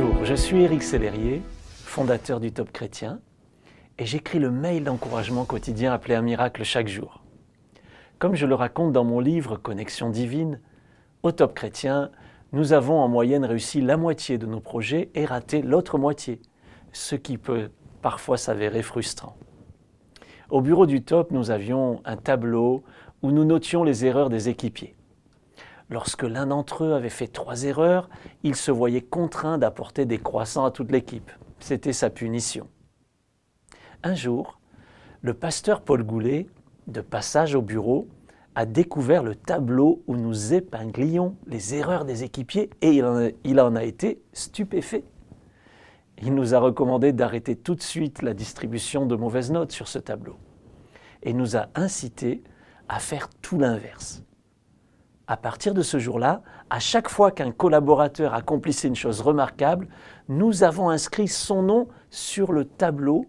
Bonjour, je suis Éric Sellerier, fondateur du Top Chrétien, et j'écris le mail d'encouragement quotidien appelé Un miracle chaque jour. Comme je le raconte dans mon livre Connexion divine, au Top Chrétien, nous avons en moyenne réussi la moitié de nos projets et raté l'autre moitié, ce qui peut parfois s'avérer frustrant. Au bureau du Top, nous avions un tableau où nous notions les erreurs des équipiers. Lorsque l'un d'entre eux avait fait 3 erreurs, il se voyait contraint d'apporter des croissants à toute l'équipe. C'était sa punition. Un jour, le pasteur Paul Goulet, de passage au bureau, a découvert le tableau où nous épinglions les erreurs des équipiers et il en a été stupéfait. Il nous a recommandé d'arrêter tout de suite la distribution de mauvaises notes sur ce tableau et nous a incité à faire tout l'inverse. À partir de ce jour-là, à chaque fois qu'un collaborateur accomplissait une chose remarquable, nous avons inscrit son nom sur le tableau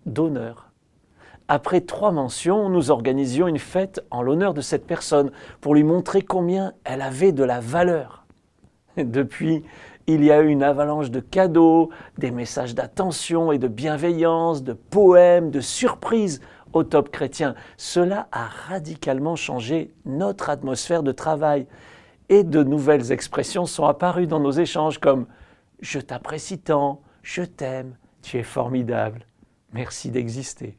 d'honneur. Après 3 mentions, nous organisions une fête en l'honneur de cette personne pour lui montrer combien elle avait de la valeur. Depuis, il y a eu une avalanche de cadeaux, des messages d'attention et de bienveillance, de poèmes, de surprises au Top Chrétien. Cela a radicalement changé notre atmosphère de travail et de nouvelles expressions sont apparues dans nos échanges comme « Je t'apprécie tant »,« Je t'aime »,« Tu es formidable »,« Merci d'exister ».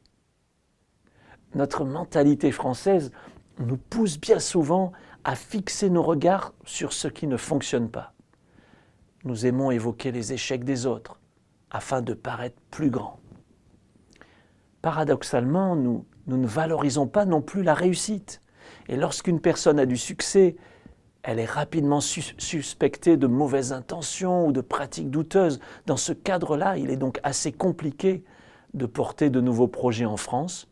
Notre mentalité française nous pousse bien souvent à fixer nos regards sur ce qui ne fonctionne pas. Nous aimons évoquer les échecs des autres afin de paraître plus grands. Paradoxalement, nous ne valorisons pas non plus la réussite. Et lorsqu'une personne a du succès, elle est rapidement suspectée de mauvaises intentions ou de pratiques douteuses. Dans ce cadre-là, il est donc assez compliqué de porter de nouveaux projets en France,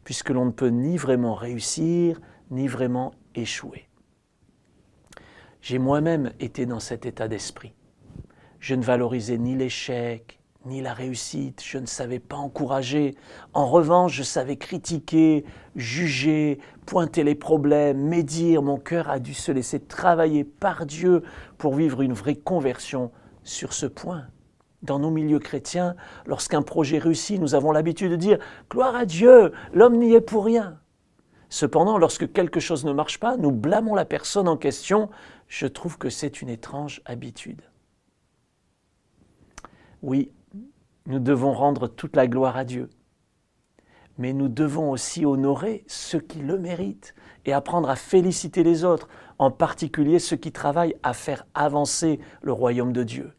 puisque l'on ne peut ni vraiment réussir, ni vraiment échouer. J'ai moi-même été dans cet état d'esprit. Je ne valorisais ni l'échec, ni la réussite, je ne savais pas encourager. En revanche, je savais critiquer, juger, pointer les problèmes, médire. Mon cœur a dû se laisser travailler par Dieu pour vivre une vraie conversion sur ce point. Dans nos milieux chrétiens, lorsqu'un projet réussit, nous avons l'habitude de dire « Gloire à Dieu, l'homme n'y est pour rien ». Cependant, lorsque quelque chose ne marche pas, nous blâmons la personne en question. Je trouve que c'est une étrange habitude. Oui, nous devons rendre toute la gloire à Dieu. Mais nous devons aussi honorer ceux qui le méritent et apprendre à féliciter les autres, en particulier ceux qui travaillent à faire avancer le royaume de Dieu.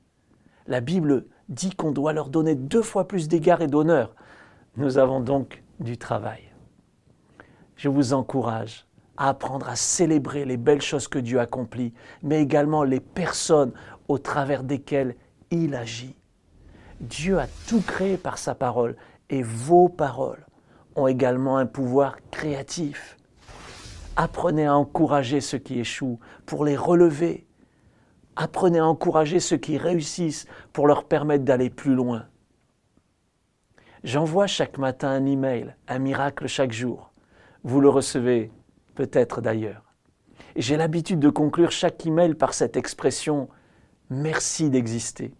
La Bible dit qu'on doit leur donner 2 fois plus d'égard et d'honneur. Nous avons donc du travail. Je vous encourage à apprendre à célébrer les belles choses que Dieu accomplit, mais également les personnes au travers desquelles il agit. Dieu a tout créé par sa parole et vos paroles ont également un pouvoir créatif. Apprenez à encourager ceux qui échouent pour les relever. Apprenez à encourager ceux qui réussissent pour leur permettre d'aller plus loin. J'envoie chaque matin un email, un miracle chaque jour. Vous le recevez peut-être d'ailleurs. Et j'ai l'habitude de conclure chaque email par cette expression « Merci d'exister ».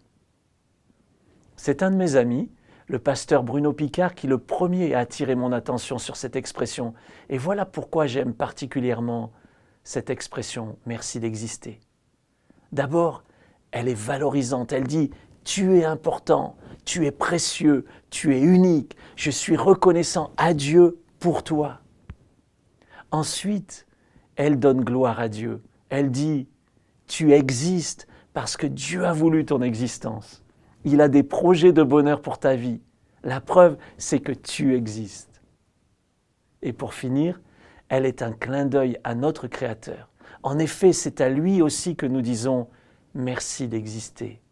C'est un de mes amis, le pasteur Bruno Picard, qui le premier a attiré mon attention sur cette expression. Et voilà pourquoi j'aime particulièrement cette expression « merci d'exister ». D'abord, elle est valorisante. Elle dit « tu es important, tu es précieux, tu es unique, je suis reconnaissant à Dieu pour toi ». Ensuite, elle donne gloire à Dieu. Elle dit « tu existes parce que Dieu a voulu ton existence ». Il a des projets de bonheur pour ta vie. La preuve, c'est que tu existes. Et pour finir, elle est un clin d'œil à notre Créateur. En effet, c'est à lui aussi que nous disons « merci d'exister ».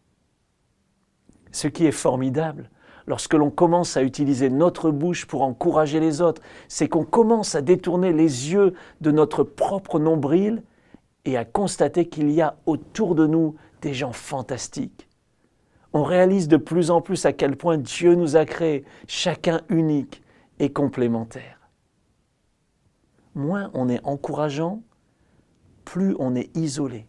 Ce qui est formidable, lorsque l'on commence à utiliser notre bouche pour encourager les autres, c'est qu'on commence à détourner les yeux de notre propre nombril et à constater qu'il y a autour de nous des gens fantastiques. On réalise de plus en plus à quel point Dieu nous a créés, chacun unique et complémentaire. Moins on est encourageant, plus on est isolé.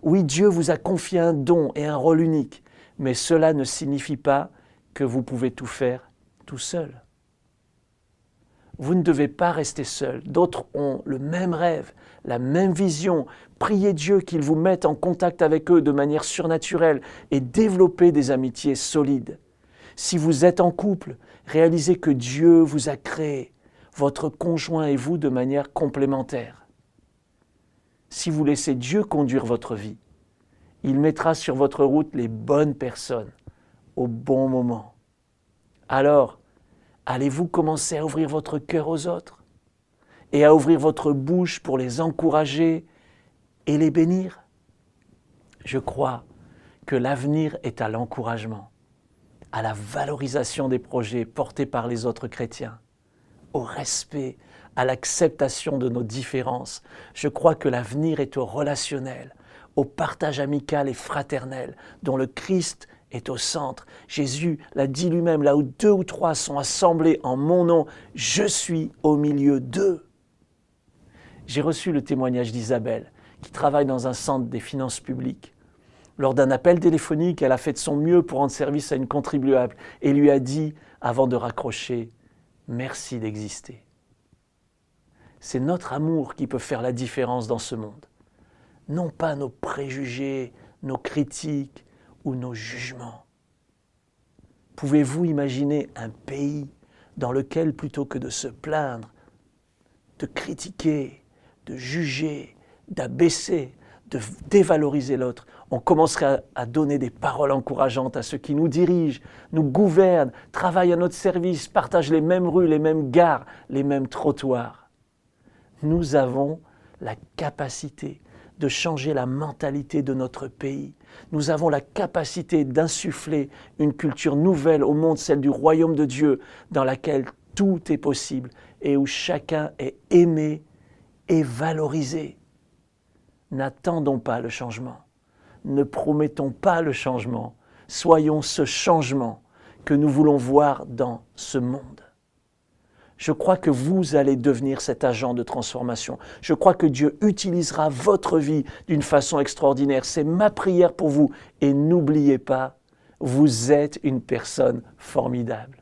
Oui, Dieu vous a confié un don et un rôle unique, mais cela ne signifie pas que vous pouvez tout faire tout seul. Vous ne devez pas rester seul. D'autres ont le même rêve, la même vision. Priez Dieu qu'il vous mette en contact avec eux de manière surnaturelle et développez des amitiés solides. Si vous êtes en couple, réalisez que Dieu vous a créé, votre conjoint et vous, de manière complémentaire. Si vous laissez Dieu conduire votre vie, il mettra sur votre route les bonnes personnes au bon moment. Alors, allez-vous commencer à ouvrir votre cœur aux autres et à ouvrir votre bouche pour les encourager et les bénir? Je crois que l'avenir est à l'encouragement, à la valorisation des projets portés par les autres chrétiens, au respect, à l'acceptation de nos différences. Je crois que l'avenir est au relationnel, au partage amical et fraternel dont le Christ est au centre. Jésus l'a dit lui-même, là où 2 ou 3 sont assemblés en mon nom, je suis au milieu d'eux. J'ai reçu le témoignage d'Isabelle, qui travaille dans un centre des finances publiques. Lors d'un appel téléphonique, elle a fait de son mieux pour rendre service à une contribuable et lui a dit, avant de raccrocher, « Merci d'exister ». C'est notre amour qui peut faire la différence dans ce monde. Non pas nos préjugés, nos critiques ou nos jugements. Pouvez-vous imaginer un pays dans lequel, plutôt que de se plaindre, de critiquer, de juger, d'abaisser, de dévaloriser l'autre, on commencerait à donner des paroles encourageantes à ceux qui nous dirigent, nous gouvernent, travaillent à notre service, partagent les mêmes rues, les mêmes gares, les mêmes trottoirs. Nous avons la capacité de changer la mentalité de notre pays. Nous avons la capacité d'insuffler une culture nouvelle au monde, celle du royaume de Dieu, dans laquelle tout est possible et où chacun est aimé et valorisé. N'attendons pas le changement. Ne promettons pas le changement. Soyons ce changement que nous voulons voir dans ce monde. Je crois que vous allez devenir cet agent de transformation. Je crois que Dieu utilisera votre vie d'une façon extraordinaire. C'est ma prière pour vous. Et n'oubliez pas, vous êtes une personne formidable.